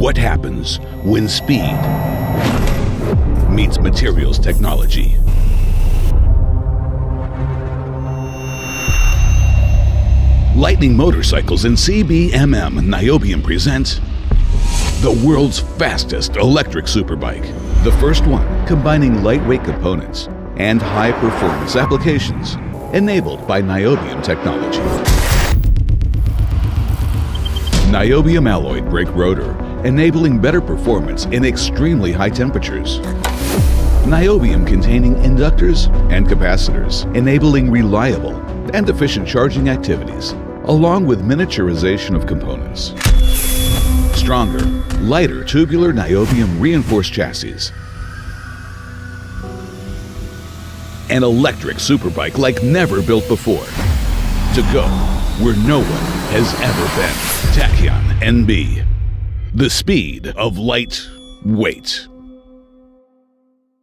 What happens when speed meets materials technology? Lightning Motorcycles and CBMM Niobium present the world's fastest electric superbike. The first one combining lightweight components and high-performance applications enabled by Niobium technology. Niobium-alloyed brake rotor, enabling better performance in extremely high temperatures. Niobium-containing inductors and capacitors, enabling reliable and efficient charging activities, along with miniaturization of components. Stronger, lighter tubular Niobium-reinforced chassis. An electric superbike like never built before. To go where no one has ever been. Tachyon Nb. The speed of light weight.